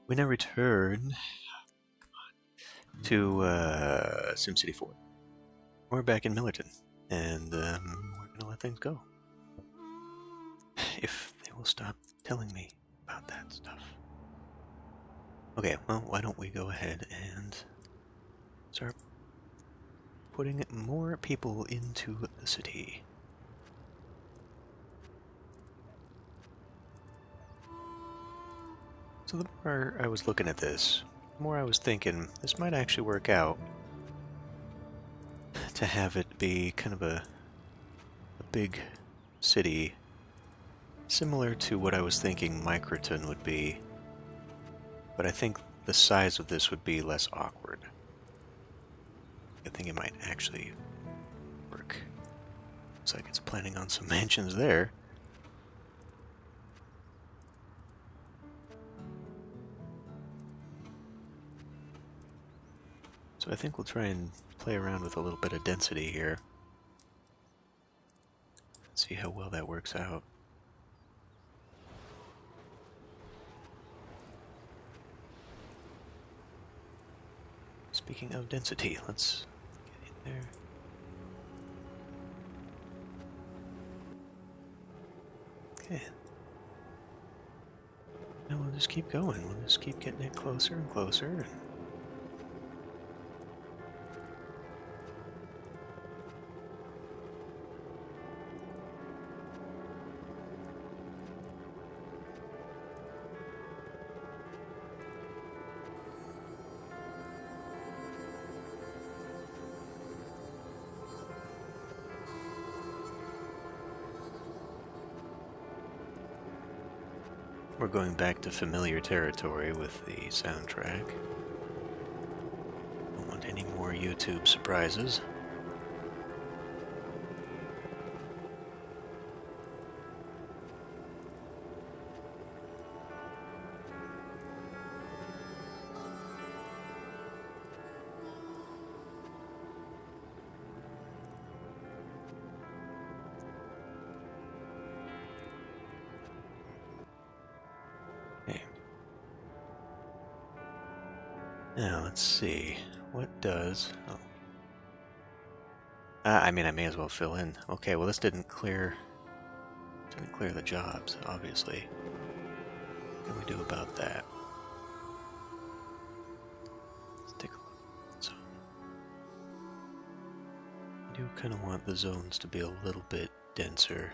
We now return to SimCity 4. We're back in Millerton, and we're going to let things go. If they will stop telling me about that stuff. Okay, well, why don't we go ahead and start putting more people into the city. So the more I was looking at this, the more I was thinking this might actually work out to have it be kind of a big city, similar to what I was thinking Microton would be, but I think the size of this would be less awkward. I think it might actually work. Looks like it's planning on some mansions there. So I think we'll try and play around with a little bit of density here. See how well that works out. Speaking of density, let's get in there. Okay. Now we'll just keep going. We'll just keep getting it closer and closer. We're going back to familiar territory with the soundtrack. Don't want any more YouTube surprises. Now, let's see. What does... Oh. I mean, I may as well fill in. Okay, well this didn't clear the jobs, obviously. What can we do about that? Let's take a look at the zone. I do kind of want the zones to be a little bit denser.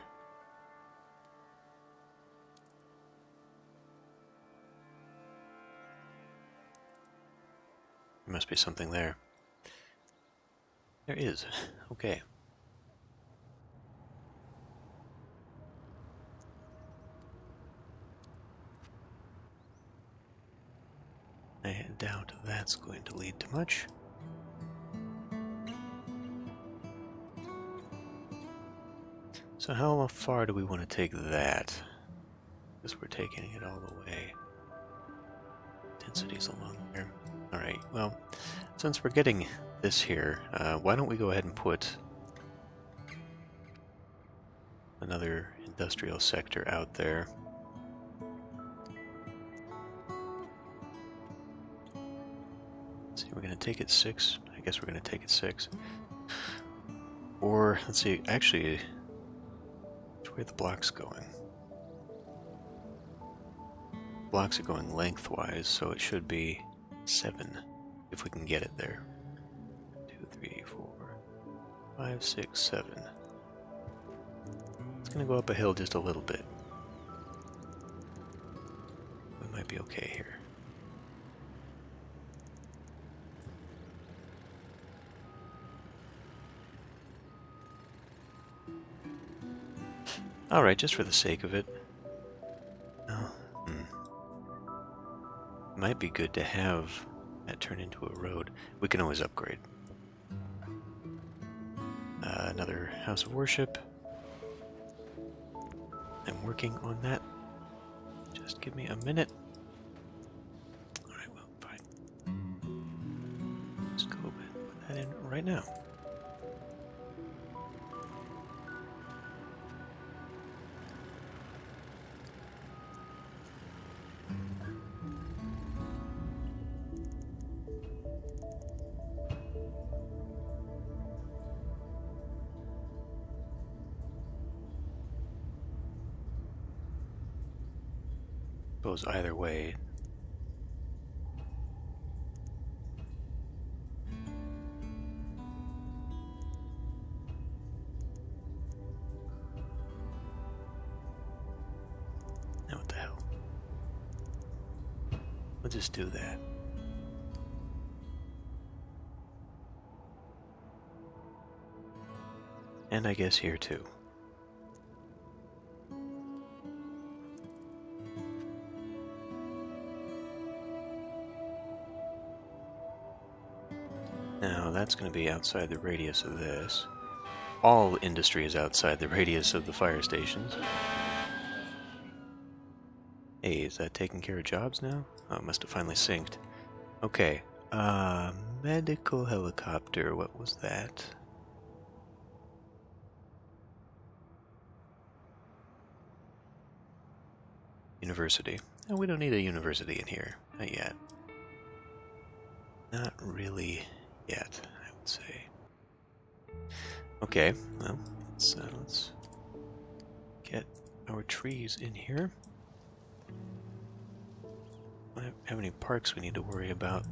There must be something there. There is. Okay. I doubt that's going to lead to much. So how far do we want to take that? Because we're taking it all the way. Density's along there. Alright, well, since we're getting this here, why don't we go ahead and put another industrial sector out there. Let's see, we're going to take it 6. I guess we're going to take it 6. Or, let's see, actually, which way are the blocks going? Blocks are going lengthwise, so it should be 7, if we can get it there. 2, 3, 4, 5, 6, 7. It's going to go up a hill just a little bit. We might be okay here. Alright, just for the sake of it. Might be good to have that turn into a road. We can always upgrade. Another house of worship. I'm working on that. Just give me a minute. Alright, well, fine. Let's go ahead and put that in right now. suppose either way. Now what the hell? We'll just do that. And I guess here too. Now that's going to be outside the radius of this. All industry is outside the radius of the fire stations. Hey, is that taking care of jobs now? Oh, it must have finally synced. Okay. Medical helicopter, what was that? University. No, we don't need a university in here. Not yet. Not really yet, I would say. Okay, well, let's get our trees in here. I don't have any parks we need to worry about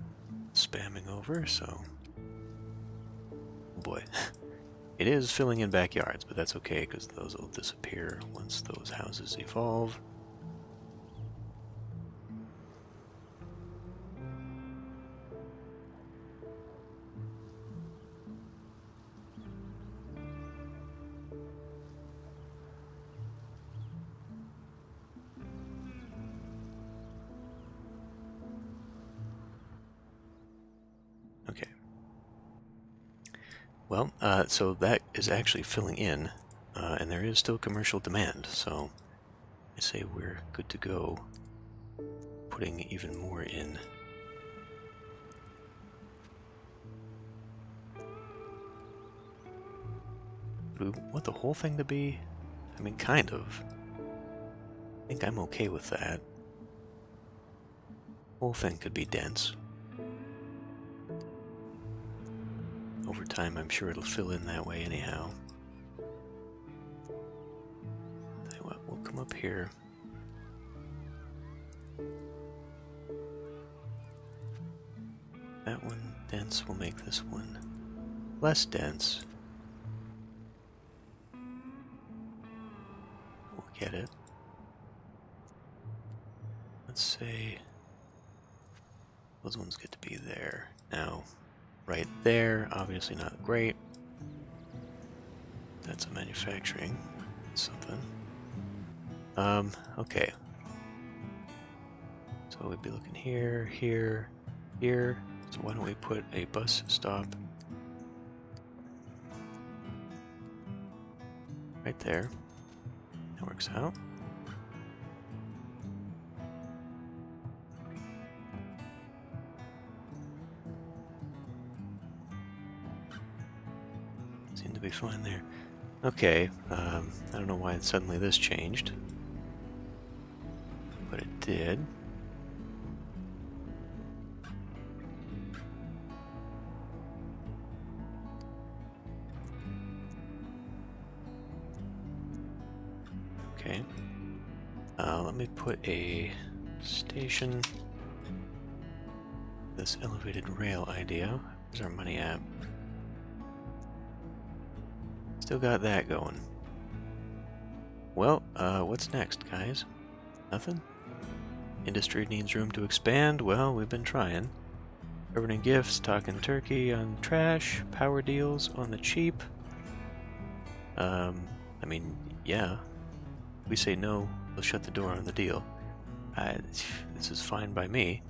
spamming over, so... Oh boy. It is filling in backyards, but that's okay, because those will disappear once those houses evolve. Okay. Well, so that is actually filling in, and there is still commercial demand, so I say we're good to go putting even more in. Do we want the whole thing to be? I mean, kind of. I think I'm okay with that. Whole thing could be dense. Over time, I'm sure it'll fill in that way anyhow. Tell you what, we'll come up here. That one dense will make this one less dense. We'll get it. Let's say those ones get to be there. Now, right there, obviously not great. That's a manufacturing something. Okay. So we'd be looking here, here, here. So why don't we put a bus stop right there. That works out. Seem to be fine there. Okay, I don't know why suddenly this changed, but it did. Okay, let me put a station. This elevated rail idea. Where's our money at? Still got that going. Well, what's next, guys? Nothing? Industry needs room to expand? Well, we've been trying. Urban gifts, talking turkey on trash, power deals on the cheap. I mean, yeah. If we say no, we'll shut the door on the deal. This is fine by me.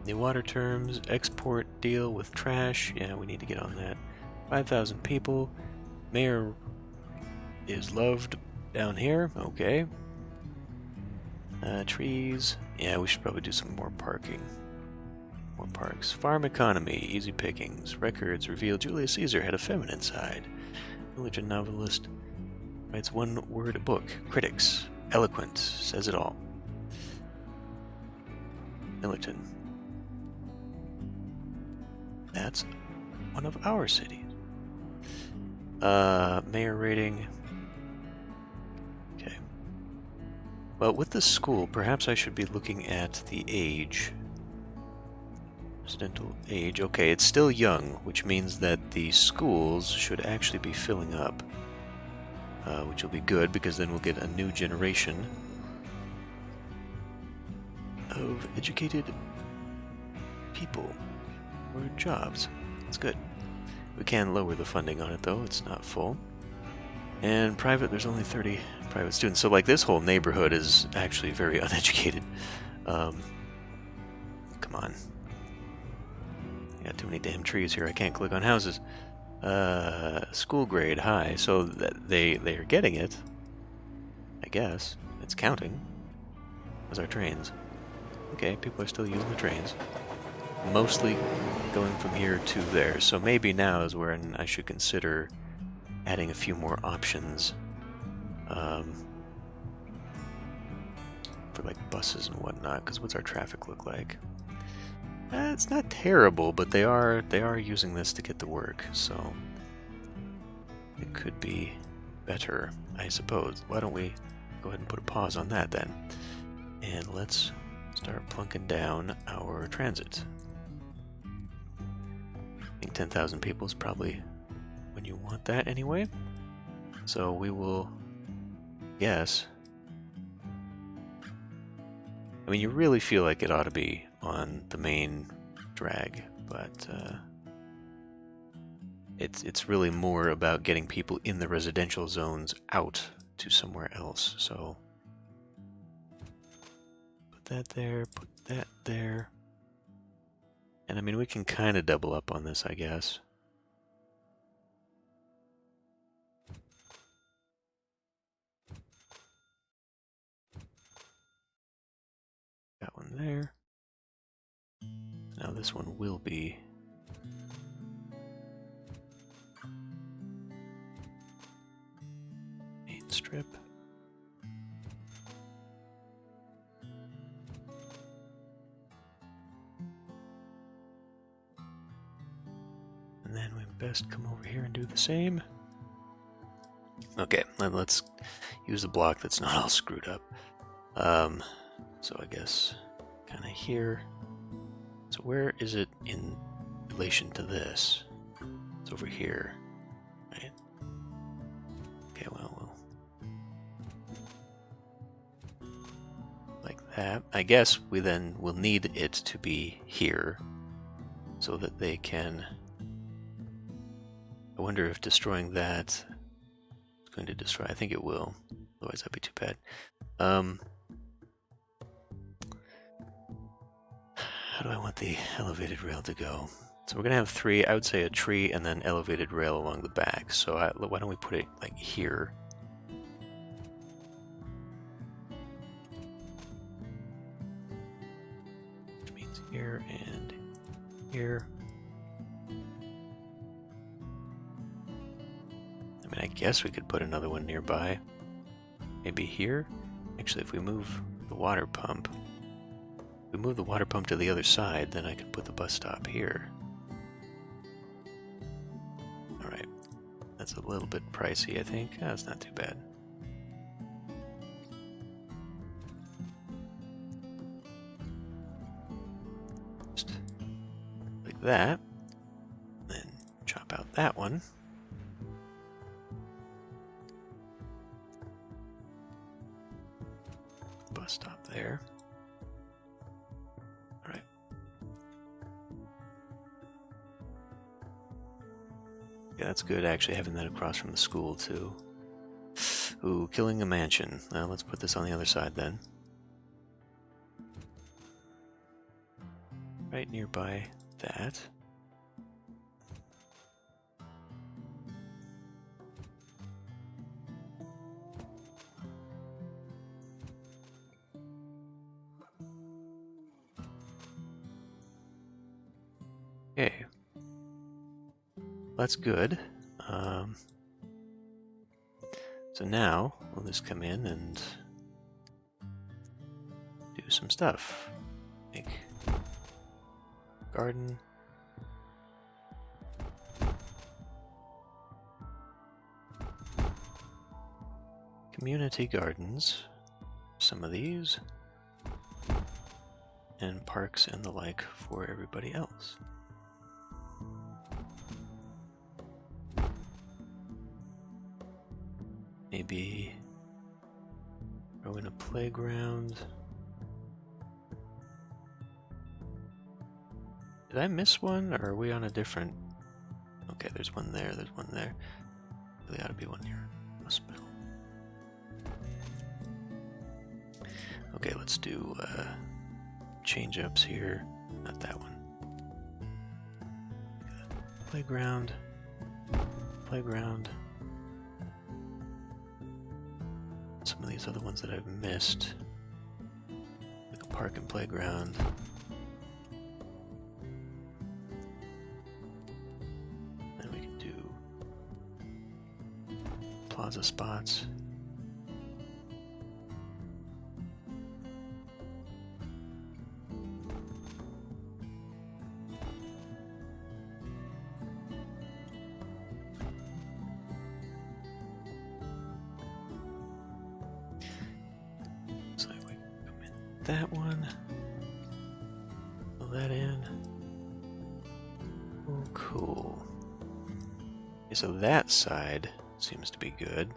New water terms, export deal with trash. Yeah, we need to get on that. 5,000 people. Mayor is loved down here. Okay. Trees. Yeah, we should probably do some more parking. More parks. Farm economy. Easy pickings. Records reveal Julius Caesar had a feminine side. Religion novelist writes one word a book. Critics. Eloquent. Says it all. Millerton. That's one of our cities. Mayor rating. Okay. Well, with the school, perhaps I should be looking at the age. Residential age. Okay, it's still young, which means that the schools should actually be filling up. Which will be good, because then we'll get a new generation of educated people or jobs. It's good. We can lower the funding on it, though. It's not full. And private, there's only 30 private students. So, like, this whole neighborhood is actually very uneducated. Come on. I got too many damn trees here. I can't click on houses. School grade high. So that they are getting it. I guess. It's counting. As our trains. Okay, people are still using the trains. Mostly going from here to there. So maybe now is where I should consider adding a few more options for like buses and whatnot, because what's our traffic look like? It's not terrible, but they are using this to get to work, so it could be better, I suppose. Why don't we go ahead and put a pause on that then, and let's start plunking down our transit. I think 10,000 people is probably when you want that anyway. So we will guess. I mean, you really feel like it ought to be on the main drag, but it's really more about getting people in the residential zones out to somewhere else. So put that there, put that there. And I mean, we can kind of double up on this, I guess. Got one there. Now this one will be main strip. And then we best come over here and do the same. Okay, let's use a block that's not all screwed up. So I guess kind of here. So where is it in relation to this? It's over here, right? Okay, well, like that. I guess we then will need it to be here so that they can... I wonder if destroying that is going to destroy... I think it will. Otherwise that'd be too bad. How do I want the elevated rail to go? So we're going to have three, I would say a tree and then elevated rail along the back. So why don't we put it like here? Which means here and here. I mean, I guess we could put another one nearby. Maybe here? Actually, if we move the water pump, we move the water pump to the other side, then I can put the bus stop here. Alright. That's a little bit pricey, I think. That's not too bad. Just like that. Then chop out that one. Bus stop there. Alright. Yeah, that's good, actually, having that across from the school, too. Ooh, killing a mansion. Now, let's put this on the other side, then. Right nearby that. Okay. That's good. So now we'll just come in and do some stuff. Make garden. Community gardens. some of these. And parks and the like for everybody else. Maybe throw in a playground. Did I miss one, or are we on a different... Okay, there's one there, there's one there. There ought to be one here. Hospital. Okay, let's do change-ups here. Not that one. Playground. Playground. Some of these other ones that I've missed. Like a park and playground. Then we can do plaza spots. That one. Fill that in. Oh, cool. Okay, so that side seems to be good.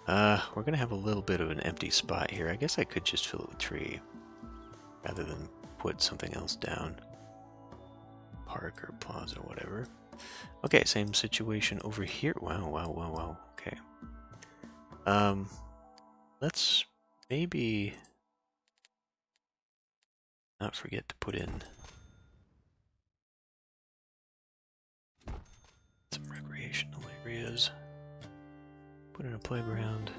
We're gonna have a little bit of an empty spot here. I guess I could just fill it with tree rather than put something else down. Park or plaza or whatever. Okay, same situation over here. Wow, wow, wow, wow. Okay. Let's maybe not forget to put in some recreational areas. Put in a playground.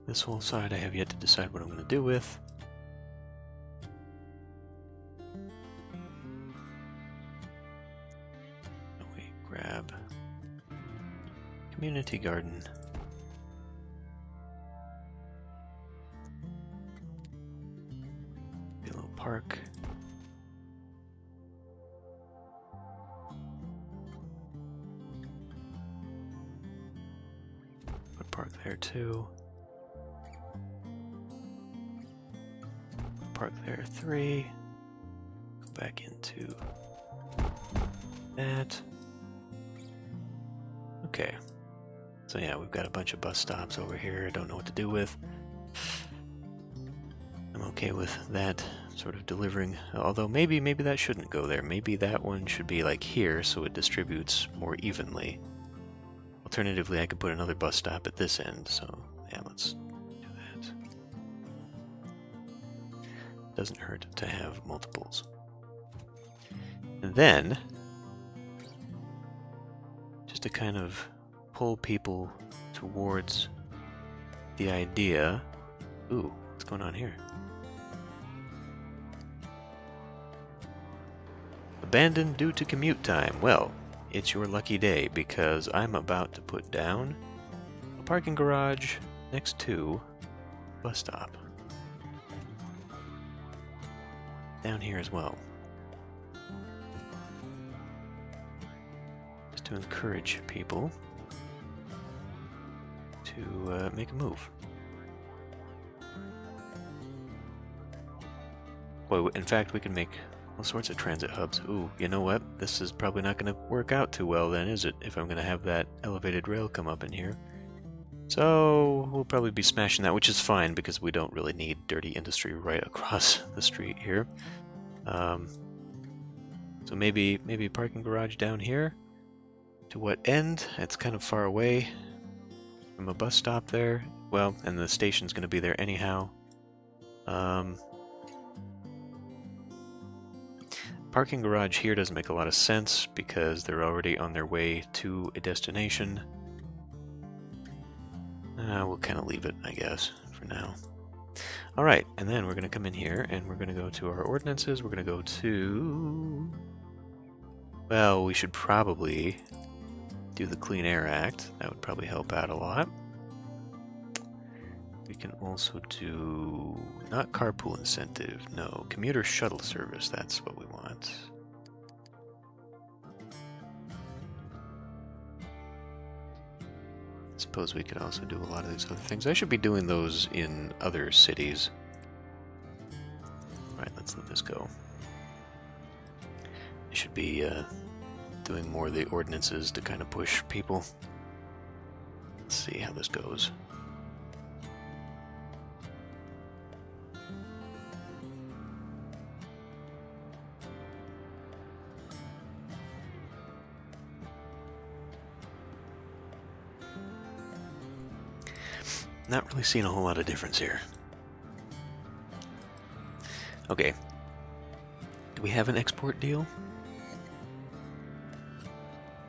This whole side I have yet to decide what I'm going to do with. We grab community garden. Park. Put park there too. Park there 3. Go back into that. Okay. So yeah, we've got a bunch of bus stops over here I don't know what to do with. I'm okay with that sort of delivering, although maybe that shouldn't go there. Maybe that one should be like here so it distributes more evenly. Alternatively, I could put another bus stop at this end, so yeah, let's do that. Doesn't hurt to have multiples. And then, just to kind of pull people towards the idea. Ooh, what's going on here? Abandoned due to commute time. Well, it's your lucky day because I'm about to put down a parking garage next to a bus stop. Down here as well. Just to encourage people to make a move. Well, in fact, we can make all sorts of transit hubs. Ooh, you know what? This is probably not going to work out too well then, is it? If I'm going to have that elevated rail come up in here. So we'll probably be smashing that, which is fine because we don't really need dirty industry right across the street here. So maybe a parking garage down here. To what end? It's kind of far away from a bus stop there. Well, and the station's going to be there anyhow. Parking garage here doesn't make a lot of sense because they're already on their way to a destination. We'll kind of leave it, I guess, for now. Alright, and then we're going to come in here and we're going to go to our ordinances. We're going to go to... Well, we should probably do the Clean Air Act. That would probably help out a lot. We can also do, not carpool incentive, no, commuter shuttle service, that's what we want. Let's suppose we could also do a lot of these other things. I should be doing those in other cities. Alright, let's let this go. I should be doing more of the ordinances to kind of push people. Let's see how this goes. Not really seeing a whole lot of difference here. Okay. Do we have an export deal?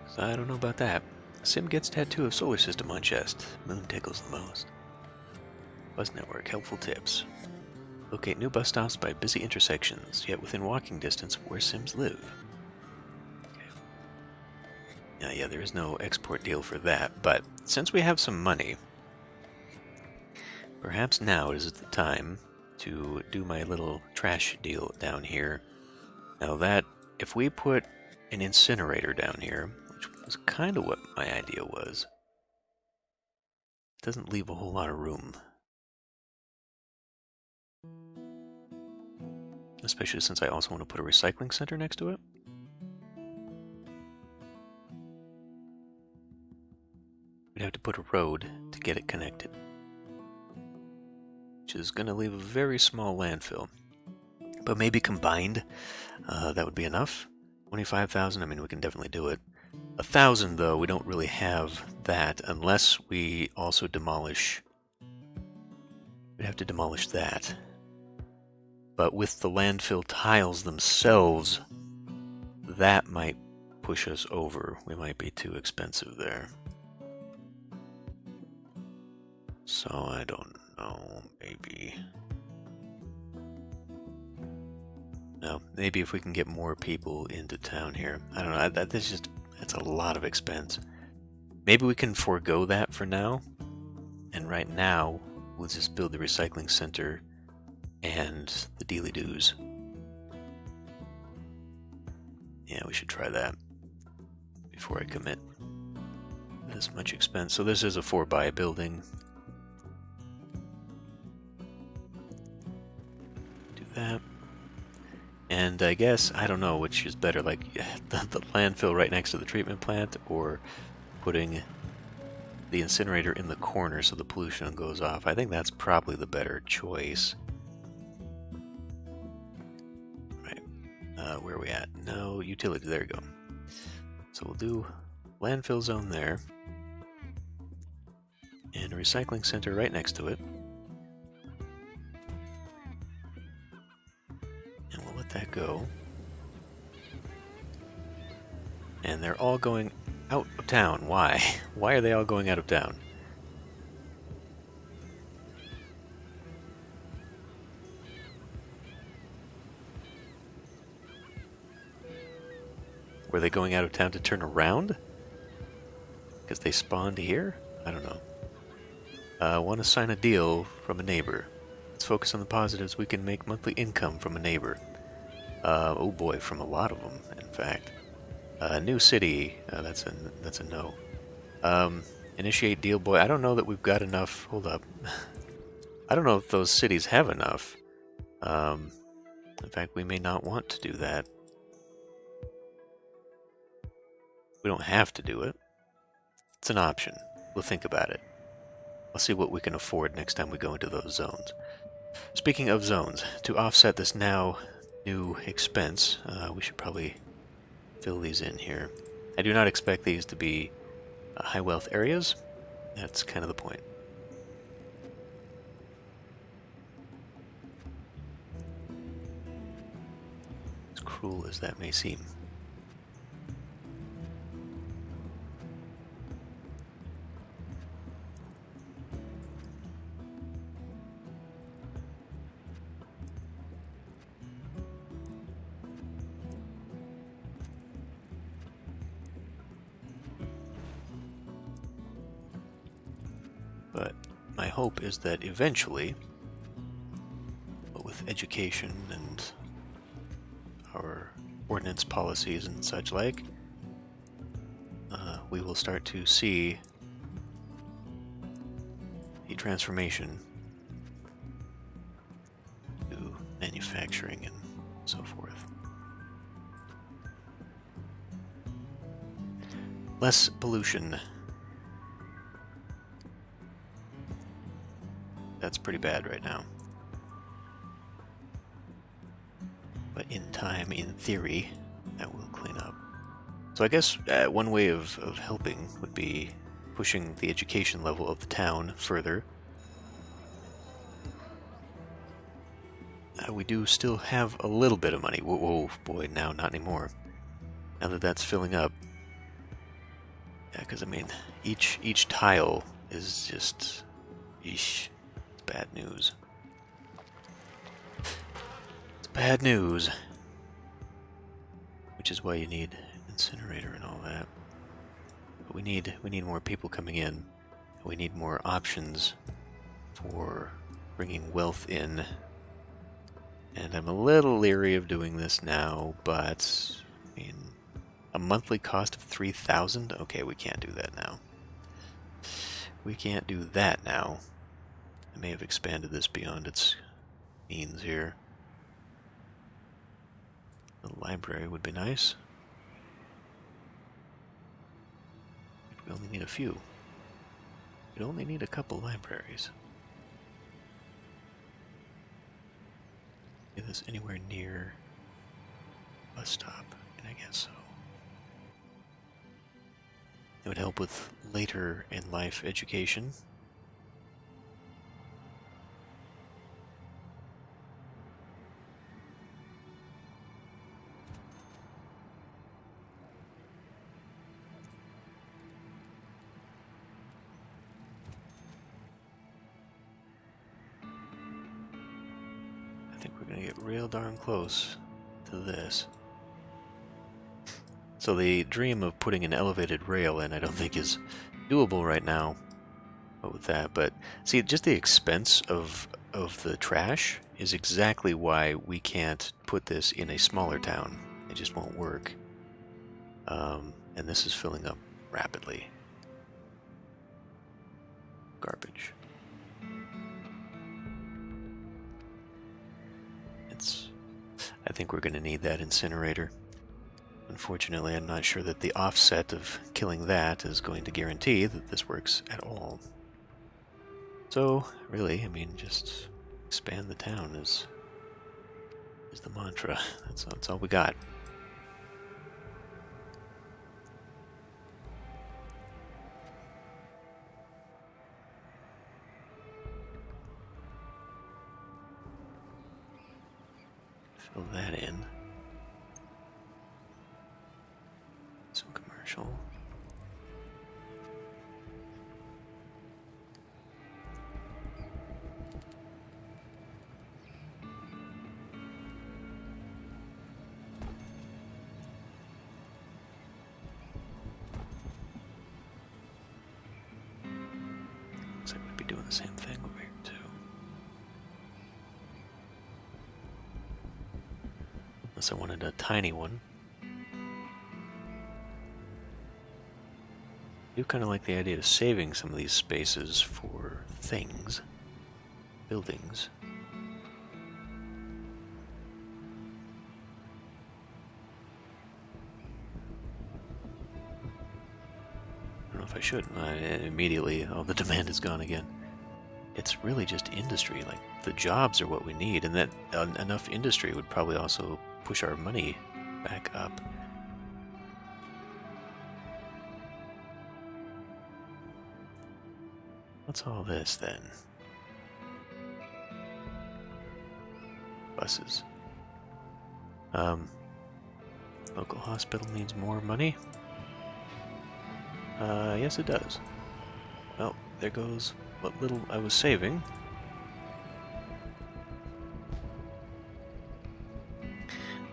'Cause I don't know about that. Sim gets tattoo of solar system on chest. Moon tickles the most. Bus network, helpful tips. Locate new bus stops by busy intersections, yet within walking distance of where Sims live. Okay. Yeah, there is no export deal for that, but since we have some money, perhaps now is the time to do my little trash deal down here. Now that, if we put an incinerator down here, which was kind of what my idea was, it doesn't leave a whole lot of room. Especially since I also want to put a recycling center next to it. We'd have to put a road to get it connected, which is going to leave a very small landfill. But maybe combined, that would be enough. 25,000, I mean, we can definitely do it. 1,000, though, we don't really have that unless we also demolish. We'd have to demolish that. But with the landfill tiles themselves, that might push us over. We might be too expensive there. So I don't know, maybe. No, maybe if we can get more people into town here. I don't know, that's a lot of expense. Maybe we can forego that for now. And right now, we'll just build the recycling center and the dealy-doos. Yeah, we should try that before I commit this much expense. So this is a 4x building. Do that. And I guess, I don't know which is better, like the landfill right next to the treatment plant, or putting the incinerator in the corner so the pollution goes off. I think that's probably the better choice. Right. Where are we at? No, utility, there we go. So we'll do landfill zone there, and a recycling center right next to it. And we'll let that go. And they're all going out of town. Why? Why are they all going out of town? Were they going out of town to turn around? Because they spawned here? I don't know. Want to sign a deal from a neighbor. Let's focus on the positives. We can make monthly income from a neighbor. Oh boy, from a lot of them, in fact. New city. That's a no. Initiate deal, boy. I don't know that we've got enough. Hold up. I don't know if those cities have enough. In fact, we may not want to do that. We don't have to do it. It's an option. We'll think about it. I'll see what we can afford next time we go into those zones. Speaking of zones, to offset this now new expense, we should probably fill these in here. I do not expect these to be high wealth areas. That's kind of the point. As cruel as that may seem. But my hope is that eventually, with education and our ordinance policies and such like, we will start to see transformation to manufacturing and so forth. Less pollution. That's pretty bad right now. But in time, in theory, that will clean up. So I guess one way of helping would be pushing the education level of the town further. We do still have a little bit of money. Whoa, boy, now not anymore. Now that that's filling up. Yeah, because I mean, each tile is just, eesh, it's bad news. It's bad news. Which is why you need incinerator and all that. But we need more people coming in. We need more options for bringing wealth in. And I'm a little leery of doing this now, but I mean, a monthly cost of 3,000? Okay, we can't do that now. We can't do that now. I may have expanded this beyond its means here. The library would be nice. We only need a few. We'd only need a couple libraries. Is this anywhere near bus stop? And I guess so. It would help with later in life education. I think we're going to get real darn close to this. So the dream of putting an elevated rail in I don't think is doable right now with that. But see, just the expense of the trash is exactly why we can't put this in a smaller town. It just won't work. And this is filling up rapidly. Garbage. I think we're going to need that incinerator. Unfortunately, I'm not sure that the offset of killing that is going to guarantee that this works at all. So, really, I mean, just expand the town is the mantra. That's all we got. Fill that in. Some commercial. Looks like we'd be doing the same thing over here too. Unless I wanted a tiny one. I do kind of like the idea of saving some of these spaces for things, buildings. I don't know if I should. Immediately, the demand is gone again. It's really just industry. Like, the jobs are what we need, and that enough industry would probably also push our money back up. What's all this, then? Buses. Local hospital needs more money? Yes it does. Well, there goes what little I was saving.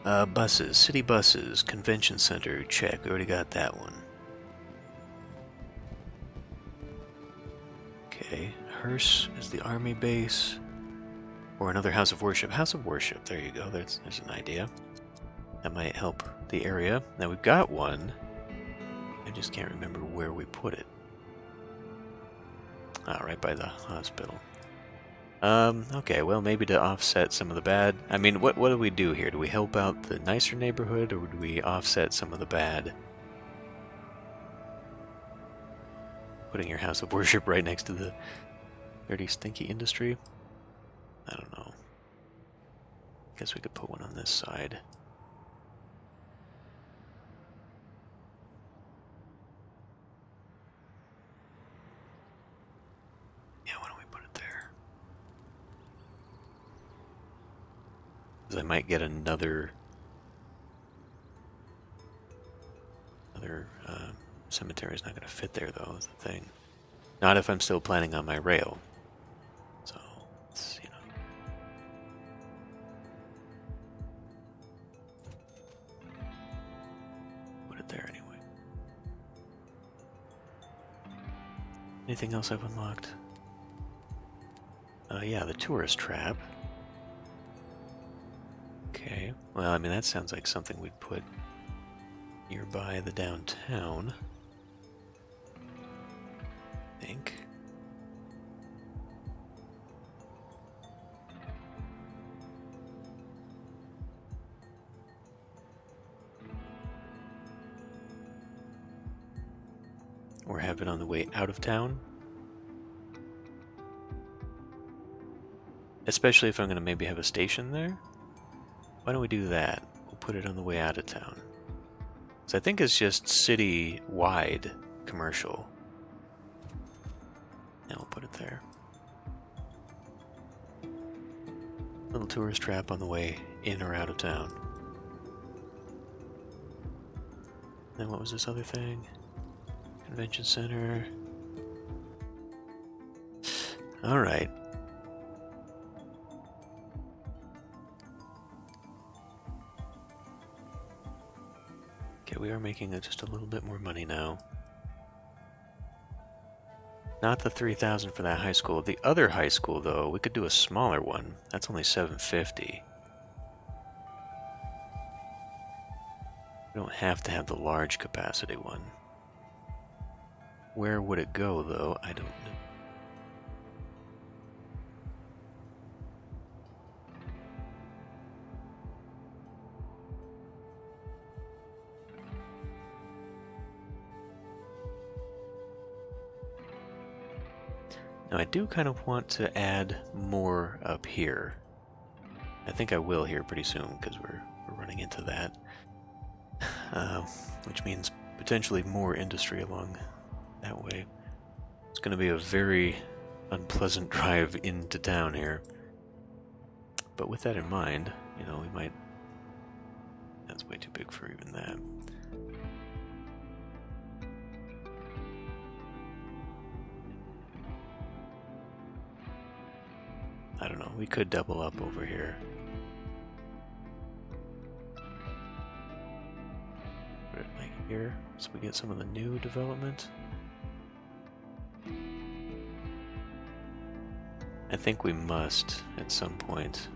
Buses, city buses, convention center, check, we already got that one. Okay, Hearse is the army base, or another house of worship. House of worship, there you go, there's an idea. That might help the area. Now we've got one, I just can't remember where we put it. Oh, right by the hospital. Okay, well, maybe to offset some of the bad... I mean, what do we do here? Do we help out the nicer neighborhood, or do we offset some of the bad? Putting your house of worship right next to the dirty, stinky industry? I don't know. Guess we could put one on this side. Yeah, why don't we put it there? Because I might get another cemetery's not going to fit there, though, is the thing. Not if I'm still planning on my rail. So, it's, you know. Put it there anyway. Anything else I've unlocked? Yeah, the tourist trap. Okay, well, I mean, that sounds like something we'd put nearby the downtown. I think. Or have it on the way out of town. Especially if I'm going to maybe have a station there. Why don't we do that? We'll put it on the way out of town. So I think it's just city-wide commercial. And we'll put it there. Little tourist trap on the way in or out of town. Then what was this other thing? Convention center. Alright. Okay, we are making just a little bit more money now. Not the 3,000 for that high school. The other high school, though, we could do a smaller one. That's only 750. We don't have to have the large capacity one. Where would it go, though? I don't know. Now, I do kind of want to add more up here. I think I will here pretty soon, because we're running into that. Which means potentially more industry along that way. It's going to be a very unpleasant drive into town here. But with that in mind, you know, we might... That's way too big for even that. I don't know, we could double up over here. Put it like here, so we get some of the new development. I think we must at some point.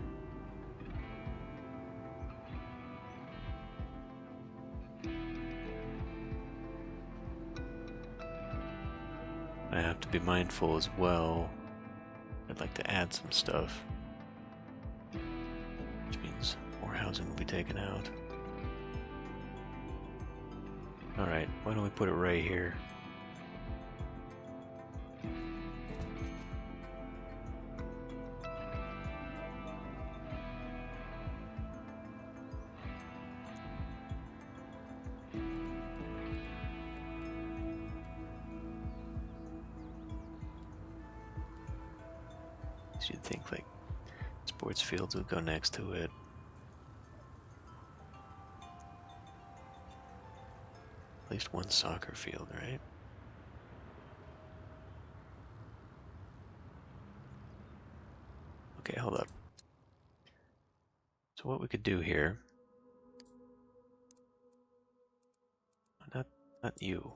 I have to be mindful as well. I'd like to add some stuff, which means more housing will be taken out. Alright, why don't we put it right here? You'd think like sports fields would go next to it. At least one soccer field, right? Okay, hold up. So what we could do here... Not you.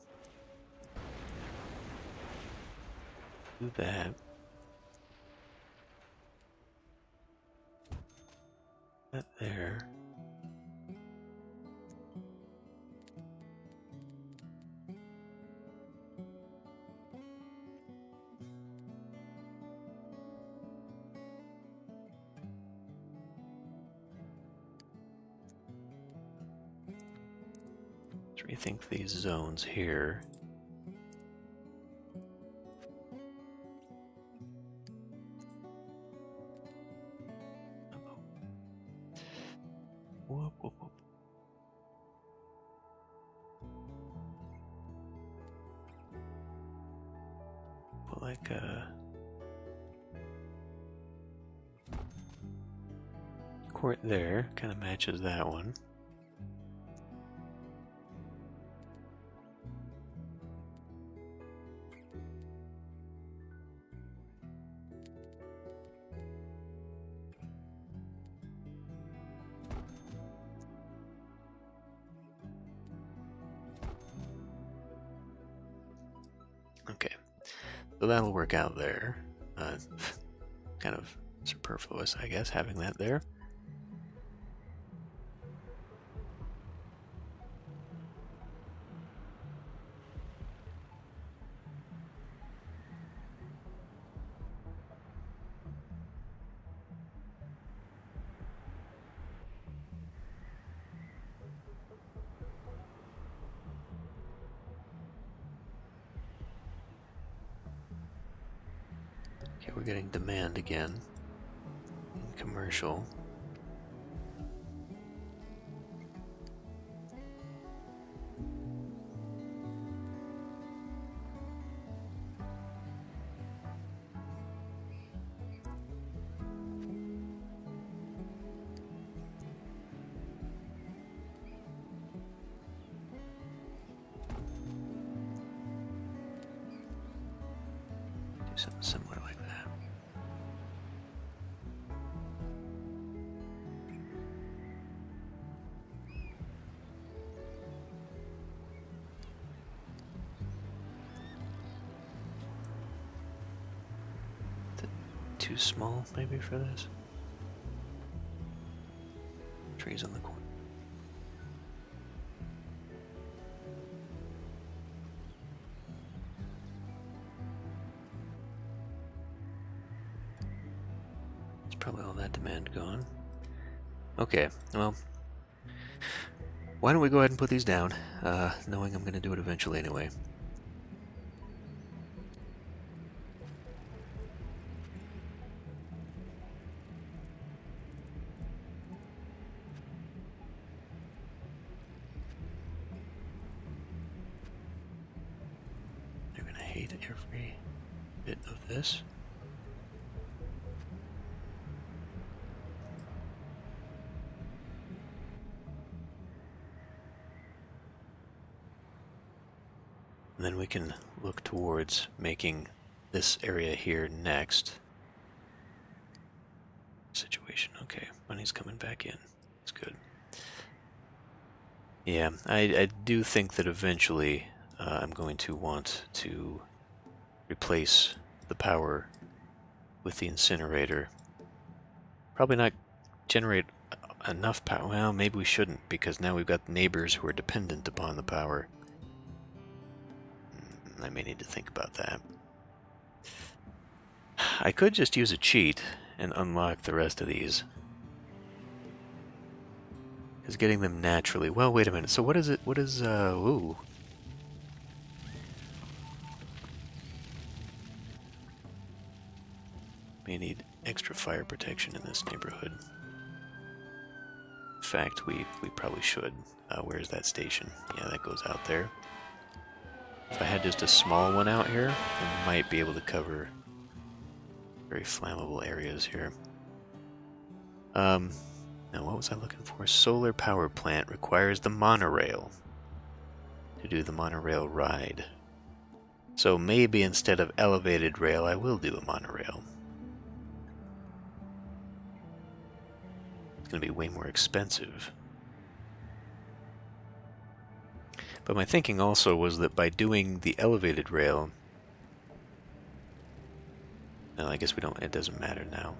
Do that. That there. Let's rethink these zones here. Whoop, whoop, whoop. Put like a court there, kind of matches that one. Okay, so that'll work out there. Kind of superfluous, I guess, having that there. Okay, we're getting demand again in commercial. Do something similar like that. Too small, maybe, for this? Trees on the corner. It's probably all that demand gone. Okay, well, why don't we go ahead and put these down, knowing I'm going to do it eventually anyway. Hate every bit of this. And then we can look towards making this area here next. Situation, okay, money's coming back in. It's good. Yeah, I do think that eventually I'm going to want to replace the power with the incinerator. Probably not generate enough power. Well, maybe we shouldn't, because now we've got neighbors who are dependent upon the power. I may need to think about that. I could just use a cheat and unlock the rest of these. Because getting them naturally... Well, wait a minute. So what is it? What is... ooh. May need extra fire protection in this neighborhood. In fact, we probably should. Where's that station? Yeah, that goes out there. If I had just a small one out here, I might be able to cover very flammable areas here. Now what was I looking for? Solar power plant requires the monorail to do the monorail ride. So maybe instead of elevated rail, I will do a monorail. It's going to be way more expensive. But my thinking also was that by doing the elevated rail... No, I guess we don't, it doesn't matter now.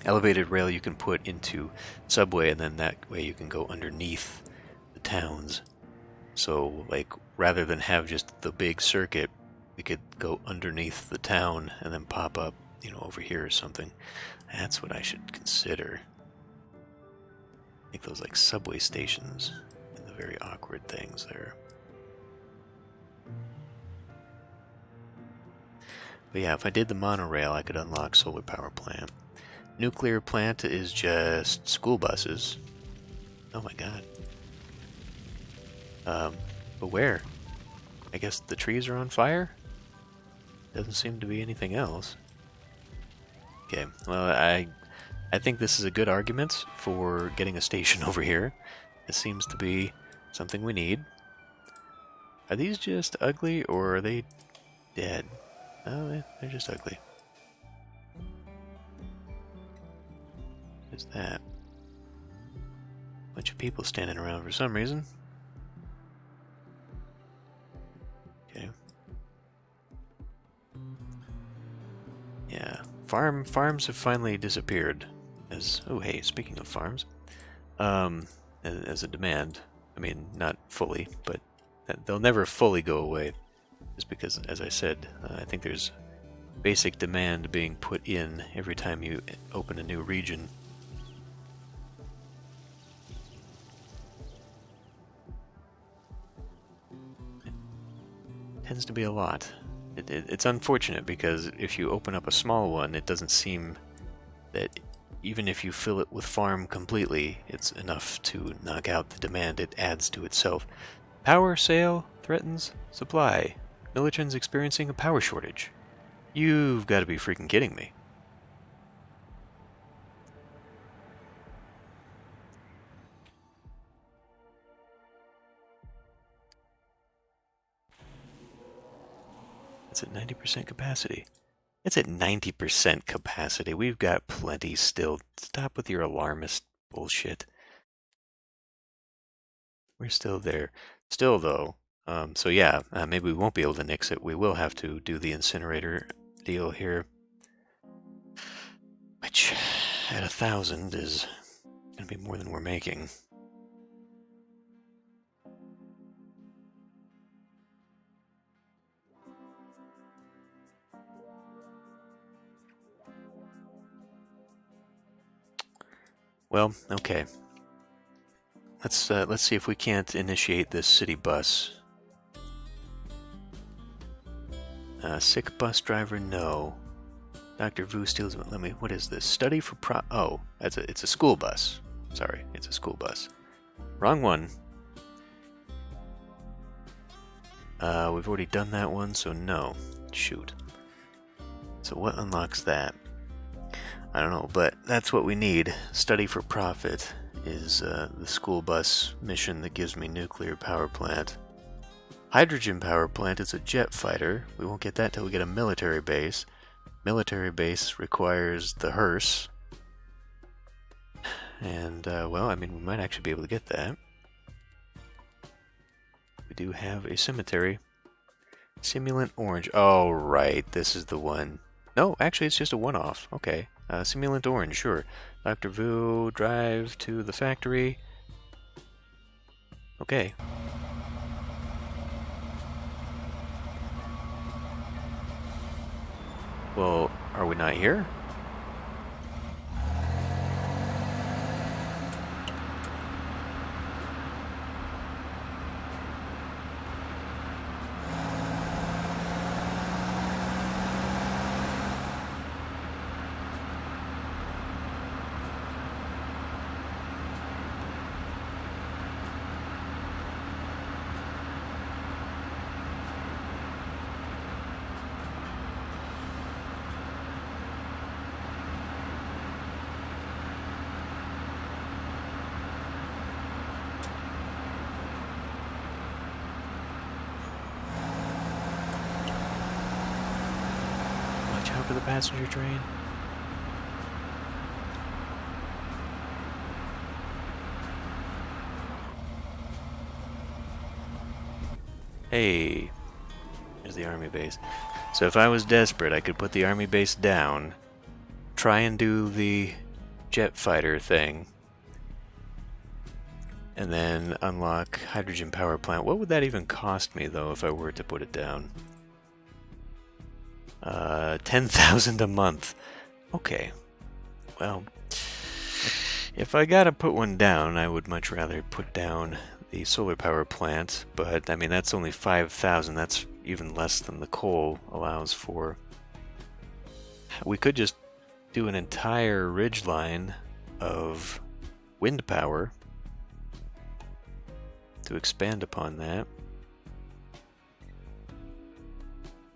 Elevated rail you can put into subway, and then that way you can go underneath the towns. So, like, rather than have just the big circuit, we could go underneath the town and then pop up, you know, over here or something. That's what I should consider. Make those like subway stations in the very awkward things there. But yeah, if I did the monorail, I could unlock solar power plant. Nuclear plant is just school buses. Oh my god. But where? I guess the trees are on fire? Doesn't seem to be anything else. Okay, well, I think this is a good argument for getting a station over here. This seems to be something we need. Are these just ugly, or are they dead? Oh, they're just ugly. What's that? Bunch of people standing around for some reason. Okay. Yeah, farms have finally disappeared. Oh hey, speaking of farms, as a demand. I mean, not fully, but they'll never fully go away. Just because, as I said, I think there's basic demand being put in every time you open a new region. It tends to be a lot. It's unfortunate because if you open up a small one, it doesn't seem that even if you fill it with farm completely, it's enough to knock out the demand it adds to itself. Power sale threatens supply. Millerton's experiencing a power shortage. You've got to be freaking kidding me. It's at 90% capacity. It's at 90% capacity. We've got plenty still. Stop with your alarmist bullshit. We're still there. Still, though, so yeah, maybe we won't be able to nix it. We will have to do the incinerator deal here. Which, at 1,000, is going to be more than we're making. Well, okay. Let's see if we can't initiate this city bus. Sick bus driver, no. Dr. Vu steals. Let me. What is this? Study for Oh, it's a school bus. Sorry, it's a school bus. Wrong one. We've already done that one, so no. Shoot. So what unlocks that? I don't know, but that's what we need. Study for profit is the school bus mission that gives me nuclear power plant. Hydrogen power plant is a jet fighter. We won't get that till we get a military base. Military base requires the hearse. And, well, I mean, we might actually be able to get that. We do have a cemetery. Simulant orange. Oh, right, this is the one. No, actually, it's just a one-off. Okay. Simulant orange, sure. Dr. Vu, drive to the factory. Okay. Well, are we not here? For the passenger train. Hey, there's the army base. So if I was desperate, I could put the army base down, try and do the jet fighter thing, and then unlock hydrogen power plant. What would that even cost me, though, if I were to put it down? 10,000 a month. Okay. Well, if I gotta put one down, I would much rather put down the solar power plant, but I mean that's only 5,000. That's even less than the coal allows for. We could just do an entire ridgeline of wind power to expand upon that.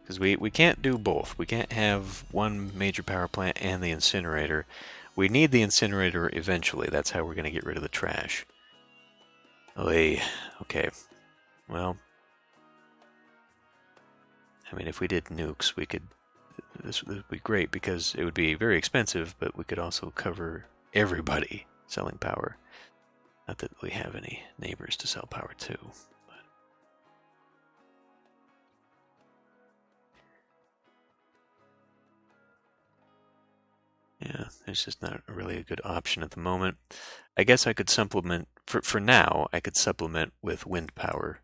Because we can't do both. We can't have one major power plant and the incinerator. We need the incinerator eventually. That's how we're going to get rid of the trash. Oy. Okay. Well, I mean, if we did nukes, we could... This would be great because it would be very expensive, but we could also cover everybody selling power. Not that we have any neighbors to sell power to. Yeah, there's just not really a good option at the moment. I guess I could supplement, for now, I could supplement with wind power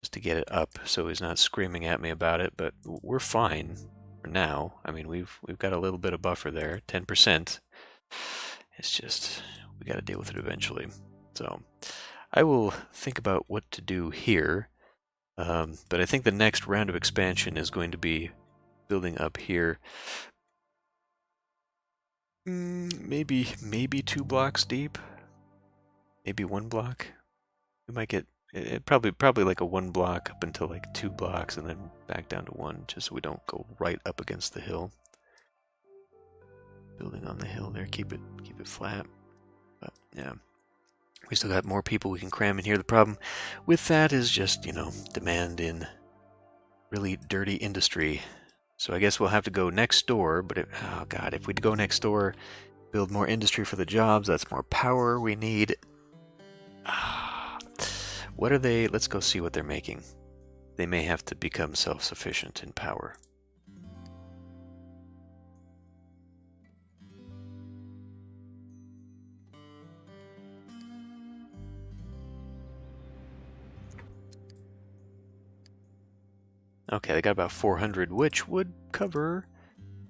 just to get it up so he's not screaming at me about it, but we're fine for now. I mean, we've got a little bit of buffer there, 10%. It's just, we got to deal with it eventually. So I will think about what to do here, but I think the next round of expansion is going to be building up here. Maybe 2 blocks deep. Maybe 1 block. We might get probably like a 1 block up until like 2 blocks, and then back down to 1, just so we don't go right up against the hill. Building on the hill there, keep it flat. But yeah, we still got more people we can cram in here. The problem with that is just, you know, demand in really dirty industry. So I guess we'll have to go next door, but oh god, if we go next door, build more industry for the jobs, that's more power we need. What are they? Let's go see what they're making. They may have to become self-sufficient in power. Okay, they got about 400, which would cover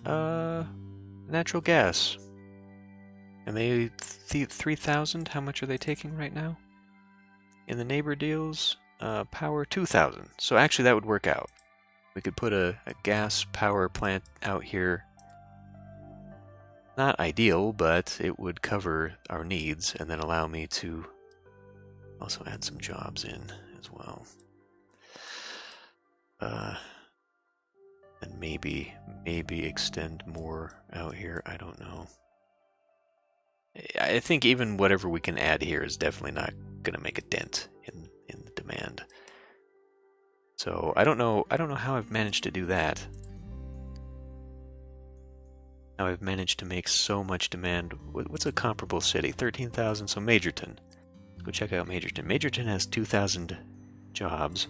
natural gas. And they 3,000. How much are they taking right now? In the neighbor deals, power 2,000. So actually, that would work out. We could put a gas power plant out here. Not ideal, but it would cover our needs and then allow me to also add some jobs in as well. And maybe extend more out here. I don't know. I think even whatever we can add here is definitely not going to make a dent in the demand. So I don't know how I've managed to do that. How I've managed to make so much demand. What's a comparable city? 13,000. So Millerton. Let's go check out Millerton. Millerton has 2,000 jobs.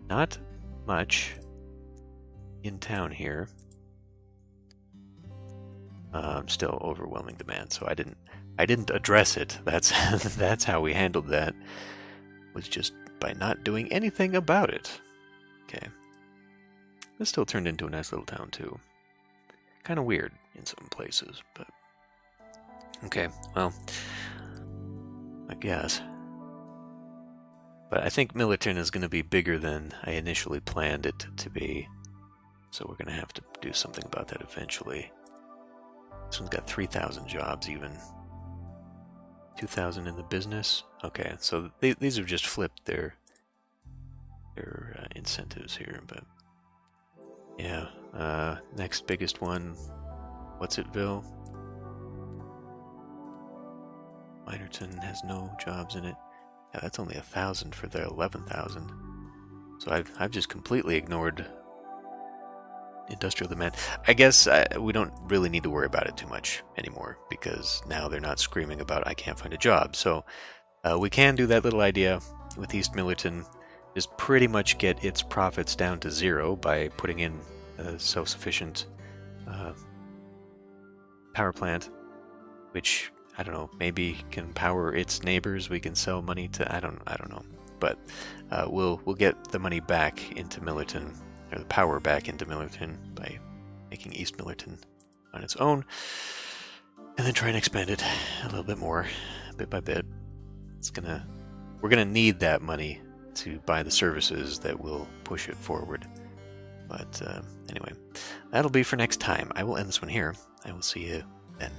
Not much in town here. Still overwhelming demand, so I didn't address it. That's that's how we handled that. Was just by not doing anything about it. Okay. This still turned into a nice little town too. Kind of weird in some places, but okay. Well, I guess. But I think Millerton is going to be bigger than I initially planned it to be. So we're going to have to do something about that eventually. This one's got 3,000 jobs even. 2,000 in the business. Okay, so these have just flipped their incentives here. But yeah, next biggest one, what's Ville? Millerton has no jobs in it. Yeah, that's only 1,000 for their 11,000. So I've just completely ignored industrial demand. I guess we don't really need to worry about it too much anymore because now they're not screaming about I can't find a job. So we can do that little idea with East Millerton, just pretty much get its profits down to 0 by putting in a self-sufficient power plant, which I don't know, maybe can power its neighbors. We can sell money to I don't know, but we'll get the money back into Millerton, or the power back into Millerton by making East Millerton on its own, and then try and expand it a little bit more, bit by bit. we're gonna need that money to buy the services that will push it forward. But anyway, that'll be for next time. I will end this one here. I will see you then.